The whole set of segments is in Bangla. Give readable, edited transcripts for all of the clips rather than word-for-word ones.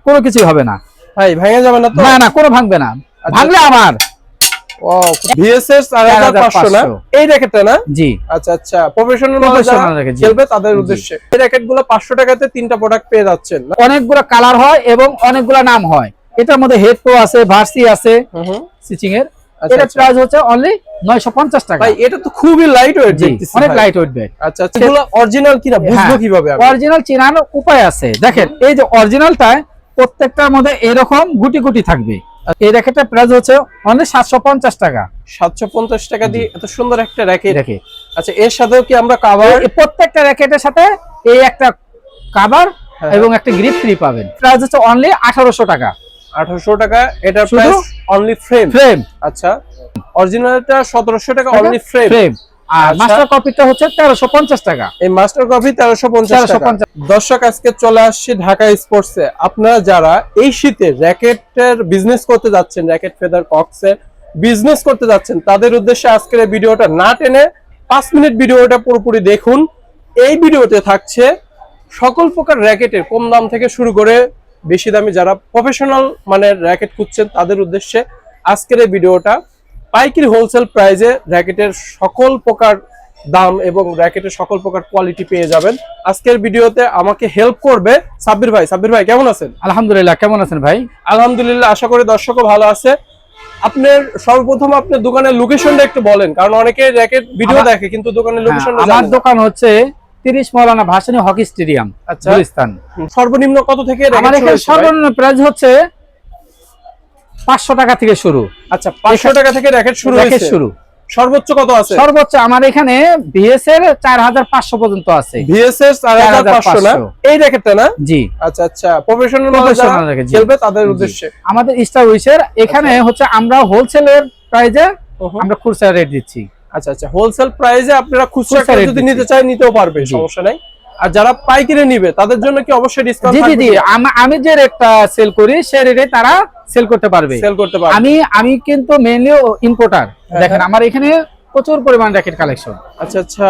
কোনো কিছু হবে না ভাই, ভেঙে যাবে না তো? না না, কোনো ভাঙবে না, ভাঙলে আমার ভিএসএস 4500 না এই র্যাকেটটা না? জি। আচ্ছা আচ্ছা, প্রফেশনাল র্যাকেট খেলবে তাদের উদ্দেশ্যে এই র্যাকেটগুলো 500 টাকাতে তিনটা প্রোডাক্ট পেয়ে যাচ্ছেন। অনেকগুলো কালার হয় এবং অনেকগুলো নাম হয়। এটার মধ্যে হেড প্রো আছে, ভার্সি আছে সুইচিং এর। এটা প্রাইস হচ্ছে অনলি 950 টাকা। ভাই, এটা তো খুবই লাইট ওয়েট দেখতেছি, অনেক লাইট ওয়েট ব্যাগ। আচ্ছা আচ্ছা, এগুলো অরিজিনাল কিনা বুঝবো কিভাবে? অরিজিনাল চেনার উপায় আছে। দেখেন এই যে অরিজিনালটায় প্রত্যেকটার মধ্যে এরকম গুটি গুটি থাকবে। এই র্যাকেটের প্রাইস হচ্ছে অনলি 750 টাকা। 750 টাকা দিয়ে এত সুন্দর একটা র্যাকেট। আচ্ছা, এর সাথেও কি আমরা কভার? প্রত্যেকটা র্যাকেটের সাথে এই একটা কভার এবং একটা গ্রিপ ফ্রি পাবেন। প্রাইস হচ্ছে অনলি 1800 টাকা। 1800 টাকা এটার প্রাইস, অনলি ফ্রেম। আচ্ছা, অরিজিনালটা 1700 টাকা, অনলি ফ্রেম। আর মাস্টার কপিটা হচ্ছে 1350 টাকা। এই মাস্টার কপি 1350 টাকা। দর্শক, আজকে চলে আসছি ঢাকা স্পোর্টসে। আপনারা যারা এই শীতে র্যাকেটের বিজনেস করতে যাচ্ছেন, র্যাকেট ফেদার কক্সের বিজনেস করতে যাচ্ছেন, তাদের উদ্দেশ্যে আজকের এই ভিডিওটা না টেনে 5 মিনিট ভিডিওটা পুরোপুরি দেখুন। এই ভিডিওতে থাকছে সকল প্রকার র্যাকেটের কম দাম থেকে শুরু করে বেশি দামি যারা প্রফেশনাল মানের র্যাকেট খুঁজছেন তাদের উদ্দেশ্যে আজকের এই ভিডিওটা। পাইকারি হোলসেল প্রাইসে র্যাকেটের সকল প্রকার দাম এবং র্যাকেটের সকল প্রকার কোয়ালিটি পেয়ে যাবেন। আজকের ভিডিওতে আমাকে হেল্প করবে সাব্বির ভাই। সাব্বির ভাই, কেমন আছেন? আলহামদুলিল্লাহ, কেমন আছেন ভাই? আলহামদুলিল্লাহ, আশা করি দর্শকও ভালো আছে। আপনার সর্বপ্রথম আপনার দোকানের লোকেশনটা একটু বলেন, কারণ অনেকে র্যাকেট ভিডিও দেখে কিন্তু দোকানের লোকেশনটা জানে না। আমার দোকান হচ্ছে 30 মৌলানা ভাসানী হকি স্টেডিয়াম, গুলিস্তান। সর্বনিম্ন কত থেকে? আমার এখানে সর্বনিম্ন প্রাইস হচ্ছে 500 টাকা থেকে শুরু। আচ্ছা, 500 টাকা থেকে র্যাকেট শুরু হয়েছে। সর্বোচ্চ কত আছে? সর্বোচ্চ আমার এখানে ভিএস এর 4500 পর্যন্ত আছে। ভিএসএস 4500 না এই র্যাকেটটা না? জি। আচ্ছা আচ্ছা, প্রফেশনাল র্যাকেট খেলবে তাদের উদ্দেশ্যে। আমাদের স্টার উইসের এখানে হচ্ছে আমরা হোলসেলের প্রাইসে আমরা খুচরা রেট দিচ্ছি। আচ্ছা আচ্ছা, হোলসেল প্রাইসে আপনারা খুচরা যদি নিতে চাই নিতেও পারবে, সমস্যা নাই। আর যারা পাইকারি নিবে তাদের জন্য কি অবশ্যই ডিসকাউন্ট থাকবে? জি জি, আমি যে রেটটা সেল করি সেই রেটে তারা সেল করতে পারবে। আমি কিন্তু মেইনলি ইম্পোর্টার। দেখেন আমার এখানে প্রচুর পরিমাণ র্যাকেট কালেকশন। আচ্ছা আচ্ছা,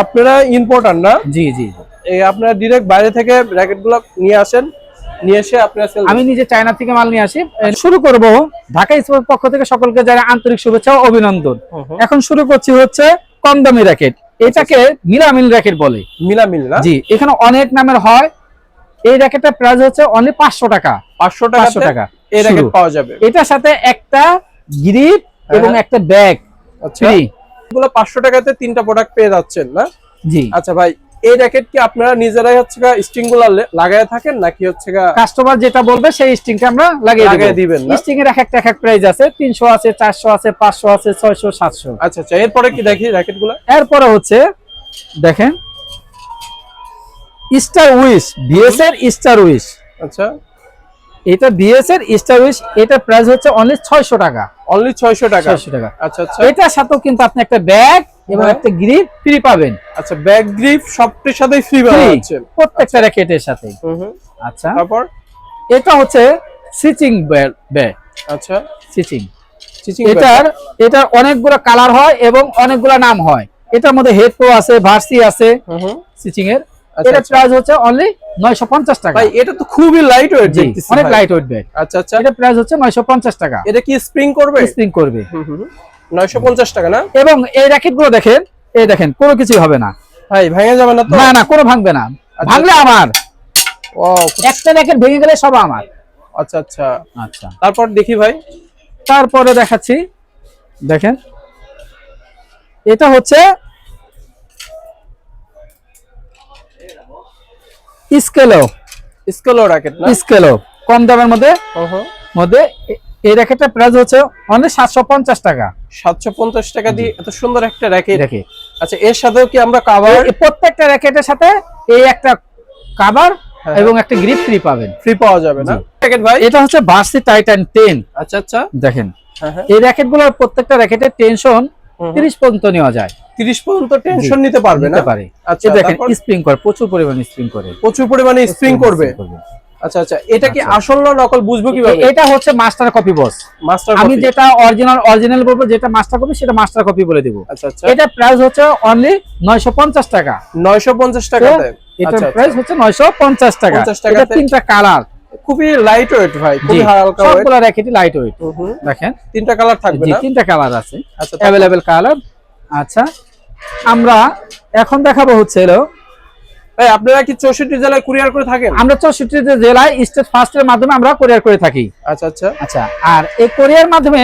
আপনারা ইম্পোর্টার না? জি জি, এই আপনারা ডাইরেক্ট বাইরে থেকে র্যাকেটগুলো নিয়ে আসেন, নিয়ে এসে আপনারা সেল? আমি নিজে চায়না থেকে মাল নিয়ে আসি। শুরু করব ঢাকা স্পোর্টস পক্ষ থেকে সকলকে যারা আন্তরিক শুভেচ্ছা ও অভিনন্দন। এখন শুরু করছি হচ্ছে কম দামি র্যাকেট। এটাকে মিলামিল র্যাকেট বলে। মিলামিল না? জি। এখানে অনেক নামের হয়। এই র্যাকেটের প্রাইস হচ্ছে অনলি 500 টাকা। 500 টাকা এই র্যাকেট পাওয়া যাবে। এটার সাথে একটা গ্রিপ এবং একটা ব্যাগ। আচ্ছা, এগুলো 500 টাকাতে তিনটা প্রোডাক্ট পেয়ে যাচ্ছেন না? জি। আচ্ছা ভাই, এই র্যাকেট কি আপনারা নিজেরাই হচ্ছে স্ট্রিং গুলো লাগায় থাকেন নাকি হচ্ছে কাস্টমার যেটা বলবে সেই স্ট্রিংটা আমরা লাগিয়ে দিবেন? স্ট্রিং এর এক এক প্রাইস আছে। 300 আছে, 400 আছে, 500 আছে, 600, 700। আচ্ছা আচ্ছা, এরপরে কি দেখি র্যাকেটগুলো? এরপরে হচ্ছে দেখেন স্টার উইশ, ভিএস এর স্টার উইশ। আচ্ছা, এটা ভিএস এর স্টার উইশ। এটা প্রাইস হচ্ছে অনলি 600 টাকা। অনলি 600 টাকা? 600 টাকা। আচ্ছা আচ্ছা, এটার সাথেও কিন্তু আপনি একটা ব্যাগ এবং একটা গ্রিপ ফ্রি পাবেন। আচ্ছা, ব্যাগ গ্রিপ সবটির সাথেই ফ্রি পাচ্ছেন প্রত্যেকটা র্যাকেটের সাথে। আচ্ছা, তারপর এটা হচ্ছে সুইচিং ব্যাগ। আচ্ছা, সুইচিং এটার অনেকগুলো কালার হয় এবং অনেকগুলো নাম হয়। এটার মধ্যে হেড প্রো আছে, ভার্সি আছে সুইচিং এর। এটা প্রাইস হচ্ছে অনলি 950 টাকা। ভাই, এটা তো খুবই লাইট ওয়েট দেখতেছি, অনেক লাইট ওয়েট ব্যাগ। আচ্ছা আচ্ছা, এটা প্রাইস হচ্ছে 950 টাকা। এটা কি স্প্রিং করবে? স্প্রিং করবে। 950 টাকা না? এবং এই র্যাকেটগুলো দেখেন, এই দেখেন কোনো কিছু হবে না ভাই, ভেঙে যাবে না তো? না না, কোনো ভাঙবে না, ভাঙলে আমার। একটা র্যাকেট ভেঙে গেলে সব আমার। আচ্ছা আচ্ছা আচ্ছা, তারপর দেখি ভাই। তারপরে দেখাচ্ছি, দেখেন এটা হচ্ছে স্কেলো র্যাকেট না? স্কেলো কম দামের মধ্যে এই র্যাকেটের প্রাইস হচ্ছে অনলি 750 টাকা। 750 টাকা দিয়ে এত সুন্দর একটা র্যাকেট। আচ্ছা, এর সাথেও কি আমরা কভার? প্রত্যেকটা র্যাকেটের সাথে এই একটা কভার এবং একটা গ্রিপ ফ্রি পাবেন। ফ্রি পাওয়া যাবে না? র্যাকেট ভাই, এটা হচ্ছে ভার্সি টাইটান 10। আচ্ছা আচ্ছা, দেখেন এই র্যাকেটগুলোর প্রত্যেকটা র্যাকেটের টেনশন 30 পর্যন্ত নেওয়া যায়। 30 পর্যন্ত টেনশন নিতে পারবে না? আচ্ছা, দেখেন স্প্রিং করে, প্রচুর পরিমাণে স্প্রিং করে, প্রচুর পরিমাণে স্প্রিং করবে। আচ্ছা আচ্ছা, এটা কি আসল না নকল বুঝবো কিভাবে? এটা হচ্ছে মাস্টার কপি বস। আমি যেটা অরিজিনাল বলবো, যেটা মাস্টার কপি সেটা মাস্টার কপি বলে দেব। আচ্ছা আচ্ছা, এটা প্রাইস হচ্ছে অনলি 950 টাকা। 950 টাকাতে এটা প্রাইস হচ্ছে 950 টাকা। এটা তিনটা কালার, খুবই লাইট ওয়েট ভাই, খুবই হালকা ওয়েট। সবগুলো র্যাকেটই লাইট ওয়েট। দেখেন তিনটা কালার থাকবে জি, না? তিনটা কালার আছে, আচ্ছা, अवेलेबल কালার। আচ্ছা, আমরা এখন দেখাবো হচ্ছে হলো, ভাই আপনারা কি 64 জেলায় কুরিয়ার করে থাকেন? আমরা 64 জেলায় স্টেট ফার্স্টের মাধ্যমে আমরা কুরিয়ার করে থাকি। আচ্ছা আচ্ছা আচ্ছা, আর এই কুরিয়ার মাধ্যমে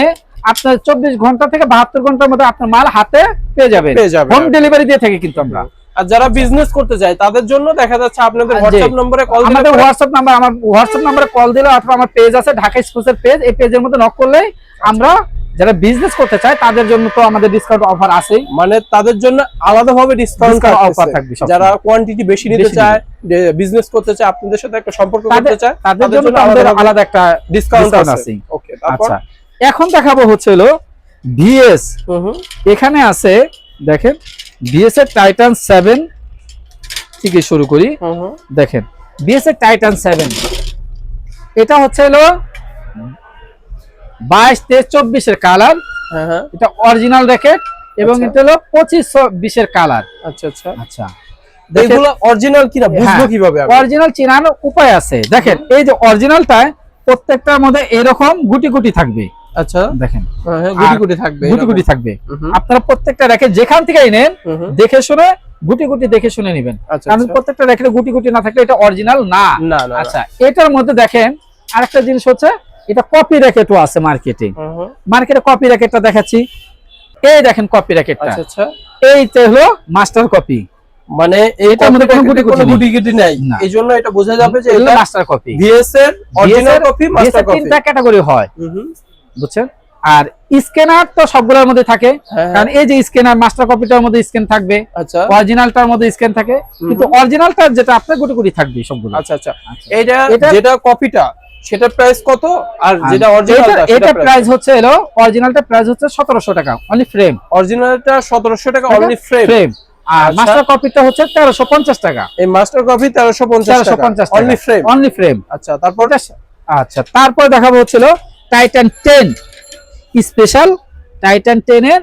আপনার 24 ঘন্টা থেকে 72 ঘন্টার মধ্যে আপনার মাল হাতে পেয়ে যাবেন। হোম ডেলিভারি দিয়ে থাকি কিন্তু আমরা। আর যারা বিজনেস করতে চায় তাদের জন্য দেখা যাচ্ছে আপনাদের হোয়াটসঅ্যাপ নম্বরে কল দিলে, আমাদের হোয়াটসঅ্যাপ নাম্বার, আমার হোয়াটসঅ্যাপ নম্বরে কল দিলে অথবা আমার পেজ আছে ঢাকা এক্সপ্রেসের পেজ, এই পেজের মধ্যে নক করলে আমরা যারা বিজনেস করতে চায় তাদের জন্য তো আমাদের ডিসকাউন্ট অফার আছেই, মানে তাদের জন্য আলাদাভাবে ডিসকাউন্ট অফার থাকবে। যারা কোয়ান্টিটি বেশি নিতে চায়, বিজনেস করতে চায়, আপনাদের সাথে একটা সম্পর্ক করতে চায়, তাদের জন্য আমাদের আলাদা একটা ডিসকাউন্ট আছে। ওকে, তারপর আচ্ছা, এখন দেখাবো হচ্ছে হলো ভিএস। এখানে আছে দেখেন ভিএস এর টাইটান 7 থেকে শুরু করি। দেখেন ভিএস এর টাইটান 7, এটা হচ্ছে হলো 22, 23, 24 এর কালার। এটা অরিজিনাল র্যাকেট এবং এটা হলো 25, 20 এর কালার। আচ্ছা আচ্ছা আচ্ছা, এগুলো অরিজিনাল কিনা বুঝবো কিভাবে? অরিজিনাল চেনার উপায় আছে। দেখেন এই যে অরিজিনালটায় প্রত্যেকটার মধ্যে এরকম গুটি গুটি থাকবে। আচ্ছা, দেখেন গুটি গুটি থাকবে, গুটি গুটি থাকবে। আপনারা প্রত্যেকটা র্যাকেট যেখান থেকেই নেন দেখে শুনে গুটি গুটি দেখে শুনে নেবেন, কারণ প্রত্যেকটা র্যাকেটে গুটি গুটি না থাকলে এটা অরিজিনাল না। আচ্ছা, এটার মধ্যে দেখেন আরেকটা জিনিস হচ্ছে এটা কপি র্যাকেটও আছে মার্কেটে। মার্কেটে কপি র্যাকেটটা দেখাচ্ছি, এই দেখেন কপি র্যাকেটটা। আচ্ছা, এইটা হলো মাস্টার কপি, মানে এটার মধ্যে কোনো গুটি গুটি নাই, এইজন্য এটা বোঝা যাবে যে এটা মাস্টার কপি। ভিএস এর অরিজিনাল কপি, মাস্টার কপি, তিনটা ক্যাটাগরি হয়, বুঝছেন? আর স্ক্যানার তো সবগুলোর মধ্যে থাকে, কারণ এই যে স্ক্যানার মাস্টার কপিটার মধ্যে স্ক্যান থাকবে, আচ্ছা, অরিজিনালটার মধ্যে স্ক্যান থাকে, কিন্তু অরিজিনালটার যেটা আপনার গুটি গুটি থাকবে সবগুলো। আচ্ছা আচ্ছা, এইটা যেটা কপিটা সেটা প্রাইস কত, আর যেটা অরিজিনালটা এটা প্রাইস হচ্ছে হলো, অরিজিনালটা প্রাইস হচ্ছে 1700 টাকা অনলি ফ্রেম। অরিজিনালটা 1700 টাকা অনলি ফ্রেম, আর মাস্টার কপিটা হচ্ছে 1350 টাকা। এই মাস্টার কপি 1350 টাকা অনলি ফ্রেম, অনলি ফ্রেম। আচ্ছা, তারপর তারপর দেখাবো হচ্ছিল টাইটান 10 স্পেশাল। টাইটান 10 এর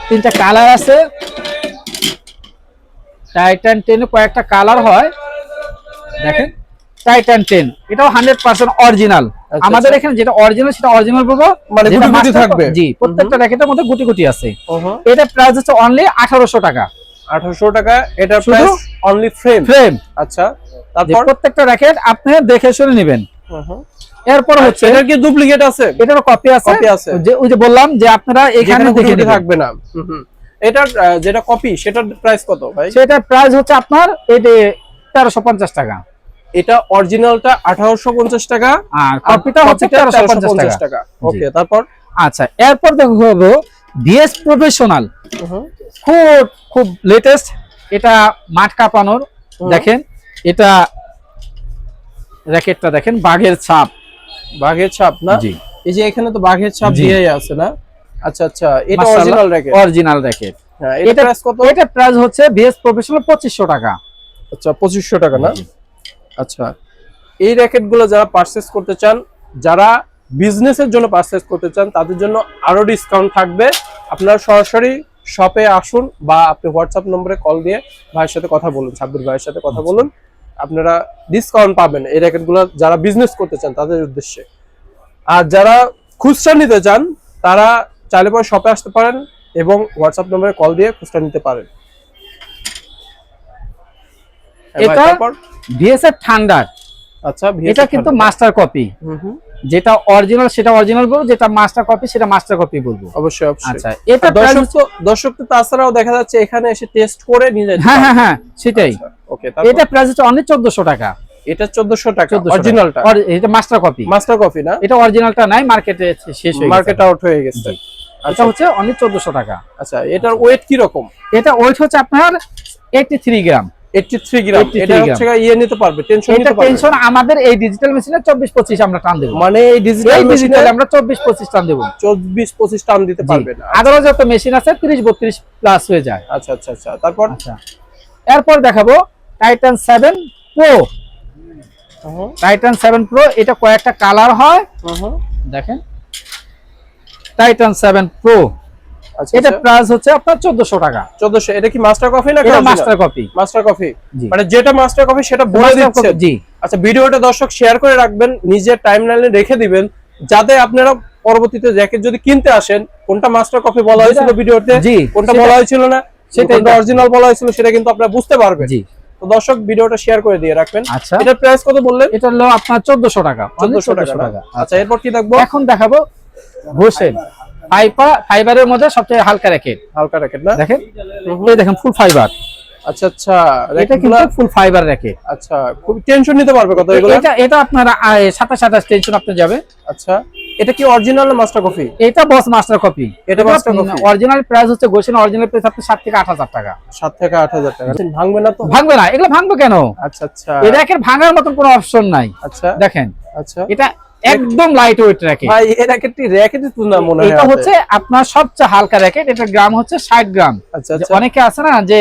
তিনটা কালার আছে। টাইটান 10 এর কয়েকটা কালার হয়, দেখেন টাইটান 10 এটাও 100% অরিজিনাল। আমাদের এখানে যেটা অরিজিনাল সেটা অরিজিনাল বলবো, মানে গুটি গুটি থাকবে। জি, প্রত্যেকটা র্যাকেটের মধ্যে গুটি গুটি আছে। এটা প্রাইস হচ্ছে অনলি 1800 টাকা। 1800 টাকা এটা প্রাইস অনলি ফ্রেম। আচ্ছা, তারপর প্রত্যেকটা র্যাকেট আপনি দেখে শুনে নেবেন। এরপর হচ্ছে এটার কি ডুপ্লিকেট আছে? এটারও কপি আছে, যে ওই যে বললাম যে আপনারা এখানে দেখে নিতে থাকবে না। এটার যেটা কপি সেটার প্রাইস কত ভাই? সেটার প্রাইস হচ্ছে আপনার এই 1350 টাকা। এটা অরিজিনালটা 1850 টাকা আর কপিটা হচ্ছে 1350 টাকা। ওকে, তারপর আচ্ছা, এরপর দেখো ভিএস প্রফেশনাল, খুব লেটেস্ট, এটা মাঠ কাঁপানোর। দেখেন এটা র্যাকেটটা দেখেন, বাঘের ছাপ না? জি, এই যে এখানে তো বাঘের ছাপ দিয়েই আছে না? আচ্ছা আচ্ছা, এটা অরিজিনাল র্যাকেট। হ্যাঁ, এটা প্রাইস কত? এটা প্রাইস হচ্ছে ভিএস প্রফেশনাল 2500 টাকা। আচ্ছা, 2500 টাকা না? আচ্ছা, এই র্যাকেটগুলো যারা পারচেজ করতে চান, যারা বিজনেসের জন্য পারচেজ করতে চান, তাদের জন্য আরো ডিসকাউন্ট থাকবে। আপনারা সরাসরি শপে আসুন বা আপনি হোয়াটসঅ্যাপ নম্বরে কল দিয়ে ভাইয়ের সাথে কথা বলুন, সাব্বির ভাইয়ের সাথে কথা বলুন, আপনারা ডিসকাউন্ট পাবেন এই র্যাকেটগুলো যারা বিজনেস করতে চান তাদের উদ্দেশ্যে। আর যারা খুচরা নিতে চান তারা চাইলে পরে শপে আসতে পারেন এবং হোয়াটসঅ্যাপ নম্বরে কল দিয়ে খুচরা নিতে পারেন। এটা ভিএস এর থান্ডার। আচ্ছা, এটা কিন্তু মাস্টার কপি। যেটা অরিজিনাল সেটা অরিজিনাল বলবো, যেটা মাস্টার কপি সেটা মাস্টার কপি বলবো। অবশ্যই অবশ্যই। আচ্ছা, এটা দর্শক তো তাছাড়াও দেখা যাচ্ছে এখানে এসে টেস্ট করে নিয়ে যায়। হ্যাঁ, সেটাই। ওকে, এটা প্রাইস হচ্ছে অনলি 1400 টাকা। এটা 1400 টাকা অরিজিনালটা। এটা মাস্টার কপি না? এটা অরিজিনালটা নাই, মার্কেটে শেষ হয়ে গেছে, মার্কেট আউট হয়ে গেছে। এটা হচ্ছে অনলি 1400 টাকা। আচ্ছা, এটার ওয়েট কি রকম? এটা ওয়েট হচ্ছে আপনার 83 গ্রাম। 83 গ্রাম। এটা হচ্ছে ইয়ে নিতে পারবে, টেনশন নিতে পারবে। টেনশন আমাদের এই ডিজিটাল মেশিনে 24-25 আমরা টান দেব। মানে এই ডিজিটাল মেশিনে আমরা 24-25 টান দেব। 24-25 টান দিতে পারবে না। আদারও যত মেশিন আছে 30-32 প্লাস হয়ে যায়। আচ্ছা আচ্ছা আচ্ছা, তারপর এরপর দেখাবো টাইটান 7 প্রো। টাইটান 7 প্রো, এটা কয়েকটা কালার হয়। দেখেন টাইটান 7 প্রো, এটা প্রাইস হচ্ছে আপনার 1400 টাকা। 1400। এটা কি মাস্টার কফি না? এটা মাস্টার কফি। মাস্টার কফি মানে যেটা মাস্টার কফি সেটা বলে দিচ্ছেন। জি আচ্ছা, ভিডিওটা দর্শক শেয়ার করে রাখবেন, নিজের টাইমলাইনে রেখে দিবেন, যাতে আপনারা পরবর্তীতে জ্যাকেট যদি কিনতে আসেন কোনটা মাস্টার কফি বলা হয়েছিল ভিডিওতে, কোনটা বলা হয়েছিল না, সেটা অরিজিনাল বলা হয়েছিল, সেটা কিন্তু আপনারা বুঝতে পারবেন। জি, তো দর্শক ভিডিওটা শেয়ার করে দিয়ে রাখবেন। আচ্ছা, এটার প্রাইস কত বললেন? এটা হলো আপনার 1400 টাকা। 1400 টাকা। আচ্ছা, এরপর কি দেখবো? এখন দেখাবো হোসেন ফাইবারের মধ্যে সবচেয়ে হালকা র্যাকেট। হালকা র্যাকেট না? দেখেন, এই দেখেন ফুল ফাইবার। আচ্ছা আচ্ছা, এটা কিন্তু ফুল ফাইবার র্যাকেট। আচ্ছা, খুব টেনশন নিতে পারবে কত এগুলো? এটা আপনার 27 টেনশন আপনি যাবে। আচ্ছা, এটা কি অরিজিনাল না মাস্টার কফি? এটা বস মাস্টার কপি। এটা মাস্টার কপি। অরিজিনাল প্রাইস হচ্ছে গোসেন অরিজিনাল প্রাইস আপনার 7 থেকে 8000 টাকা। 7 থেকে 8000 টাকা। ভাঙবে না তো? ভাঙবে না, এগুলো ভাঙবে কেন? আচ্ছা আচ্ছা, এই র্যাকেট ভাঙার মতন কোনো অপশন নাই। আচ্ছা দেখেন, আচ্ছা, এটা একদম লাইট ওয়েট র্যাকেট ভাই। এই র্যাকেটটি র্যাকেটই তো না মনে হয়। এটা হচ্ছে আপনার সবচেয়ে হালকা র্যাকেট। এটা গ্রাম হচ্ছে 60 গ্রাম। আচ্ছা আচ্ছা, অনেকে আছে না যে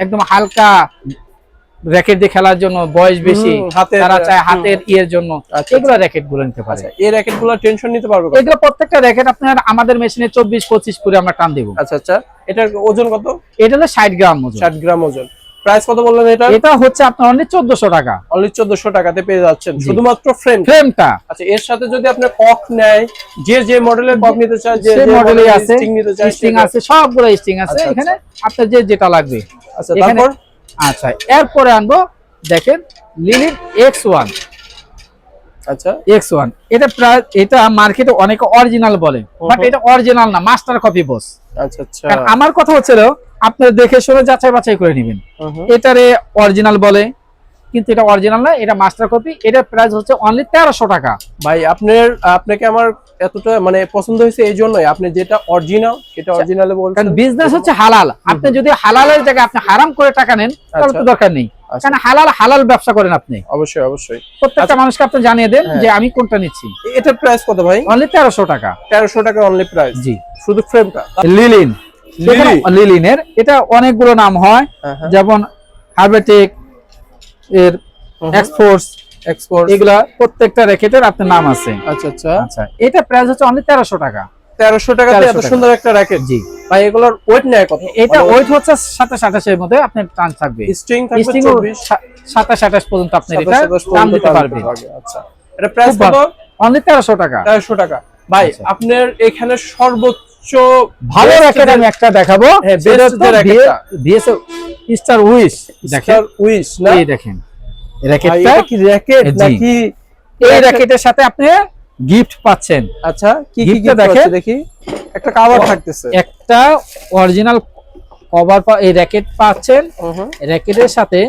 একদম হালকা র্যাকেট দিয়ে খেলার জন্য, বয়স বেশি, তারা চায় হাতের ইয়ের জন্য, এগুলো র্যাকেট গুলো নিতে পারে। এই র্যাকেট গুলো টেনশন নিতে পারবে? এগুলো প্রত্যেকটা র্যাকেট আপনার আমাদের মেশিনে 24-25 করে আমরা টান দেব। আচ্ছা আচ্ছা, এটার ওজন কত? এটা হলো 60 গ্রাম ওজন। 60 গ্রাম ওজন। প্রাইস কত বললেন এটা? এটা হচ্ছে আপনার অনলি 1400 টাকা। অনলি 1400 টাকাতে পেয়ে যাচ্ছেন শুধুমাত্র ফ্রেমটা। আচ্ছা, এর সাথে যদি আপনি কক নেয়, যে মডেলের কক নিতে চায়, যে মডেলই আছে, স্টিং নিতে চায়, স্টিং আছে, সবগুলো স্টিং আছে এখানে, আপনার যেটা লাগবে। আচ্ছা, তারপর আচ্ছা, এরপরে আনবো দেখেন লিলিন X1। আচ্ছা, X1 এটা প্রায়, এটা মার্কেটে অনেকে অরিজিনাল বলে, বাট এটা অরিজিনাল না, মাস্টার কপি বস। আচ্ছা আচ্ছা, আমার কথা হচ্ছে আপনারা দেখে শুনে যাচাই বাছাই করে নেবেন। এটারে অরিজিনাল বলে, কিন্তু এটা অরিজিনাল না, এটা মাস্টার কপি। এটার প্রাইস হচ্ছে অনলি 1300 টাকা। ভাই আপনাকে আমার এতটা মানে পছন্দ হয়েছে এই জন্যই, আপনি যেটা অরিজিনাল সেটা অরিজিনালে বলছেন। কারণ বিজনেস হচ্ছে হালাল। আপনি যদি হালালের জায়গায় আপনি হারাম করে টাকা নেন তাহলে তো দরকার নেই। কারণ হালাল ব্যবসা করেন আপনি। অবশ্যই অবশ্যই, প্রত্যেকটা মানুষকে আপনি জানিয়ে দেন যে আমি কোনটা নিচ্ছি। এটার প্রাইস কত ভাই? অনলি 1300 টাকা। 1300 টাকা অনলি প্রাইস। জি, শুধু ফ্রেমটা। লিলিনের এটা অনেকগুলো নাম হয়, যেমন হারবেটিক এর এক্সফোর্স, এগুলা প্রত্যেকটা র্যাকেটের আপনার নাম আছে। আচ্ছা আচ্ছা আচ্ছা, এটা প্রাইস হচ্ছে অনলি 1300 টাকা। 1300 টাকাতে এত সুন্দর একটা র্যাকেট। জি ভাই, এগুলোর ওয়েট নেয় কত? এটা ওয়েট হচ্ছে 27-28 এর মধ্যে আপনার টান থাকবে। স্ট্রিং থাকবে 24, 27-28 পর্যন্ত আপনি এটা টান দিতে পারবেন। আচ্ছা, এটা প্রাইস কত? অনলি 1300 টাকা। 1300 টাকা। ভাই, আপনার এখানে সর্বোচ্চ ভালো র্যাকেট আমি একটা দেখাবো। যেটা হচ্ছে র্যাকেটটা বিএসএ স্টার উইশ। দেখেন উইশ না, এই দেখেন র্যাকেটটা কি র্যাকেট নাকি? এই র্যাকেটের সাথে আপনি গিফট পাচ্ছেন। আচ্ছা, কি কি গিফট আছে দেখি? একটা কভার থাকতেছে, একটা অরিজিনাল কভার এই র্যাকেট পাচ্ছেন। র্যাকেটের সাথে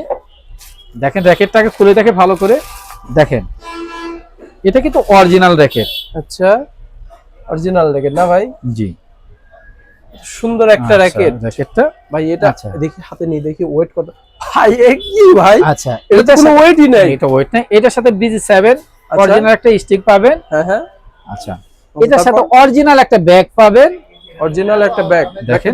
দেখেন, র্যাকেটটাকে খুলে দেখে ভালো করে দেখেন, এটা কিন্তু অরিজিনাল র্যাকেট। আচ্ছা, অরিজিনাল র্যাকেট না ভাই? জি, সুন্দর একটা র্যাকেট। র্যাকেটটা ভাই এটা দেখি, হাতে নিয়ে দেখি ওয়েট কত। ভাই কি ভাই? আচ্ছা, এটা কোনো ওয়েটই নাই। এটা ওয়েট নাই। এটার সাথে BG7 অরিজিনাল একটা স্টিক পাবেন। হ্যাঁ হ্যাঁ, আচ্ছা, এটার সাথে অরিজিনাল একটা ব্যাগ পাবেন। অরিজিনাল একটা ব্যাগ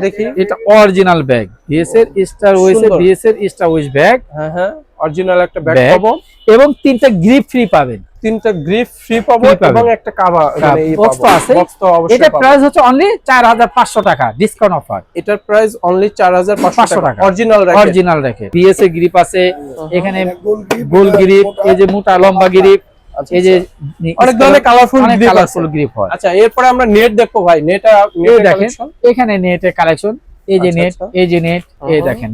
দেখি, এটা অরিজিনাল ব্যাগ, বিএসএর স্টার উইশ, বিএসএর স্টার উইশ ব্যাগ। হ্যাঁ হ্যাঁ, অরিজিনাল একটা ব্যাগ পাবো, এবং 3টা গ্রিপ ফ্রি পাবেন। 3টা গ্রিপ ফ্রি পাবো, এবং একটা কভার মানে এই বক্স তো আছে। বক্স তো অবশ্যই। এটা প্রাইস হচ্ছে অনলি 4500 টাকা, ডিসকাউন্ট অফার। এটার প্রাইস অনলি 4500 টাকা। Original racket, original racket. BSA grip আছে এখানে, গোল গ্রিপ, এই যে মোটা লম্বা গ্রিপ, এই যে অনেক ধরনের কালারফুল গ্রিপ হয়। আচ্ছা, এরপরে আমরা নেট দেখবো ভাই। নেটটা দেখেন, এখানে নেটের কালেকশন, এই যে নেট, এই যে নেট, এই দেখেন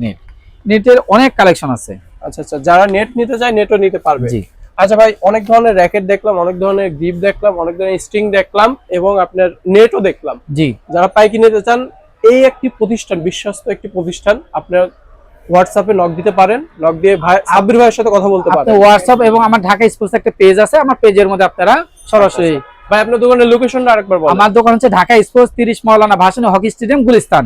নেটের অনেক কালেকশন আছে। আচ্ছা আচ্ছা, যারা নেট নিতে চায় নেটও নিতে পারবে। জি। আচ্ছা ভাই, অনেক ধরনের র্যাকেট দেখলাম, অনেক ধরনের গ্রিপ দেখলাম, অনেক ধরনের স্ট্রিং দেখলাম, এবং আপনার নেটও দেখলাম। জি, যারা পাইকি নিতে চান, এই একটি প্রতিষ্ঠান, বিশ্বস্ত একটি প্রতিষ্ঠান, আপনার হোয়াটসঅ্যাপে নক দিতে পারেন। নক দিয়ে ভাই সাব্বির ভাইয়ের সাথে কথা বলতে পারেন। হোয়াটসঅ্যাপ এবং আমার ঢাকা স্পোর্টস একটা পেজ আছে, আমার পেজের মধ্যে আপনারা সরাসরি। ভাই, আপনার দোকানের লোকেশনটা আরেকবার বলুন। আমার দোকান হচ্ছে ঢাকা স্পোর্টস 30 মাওলানা ভাসানী হকি স্টেডিয়াম, গুলিস্তান।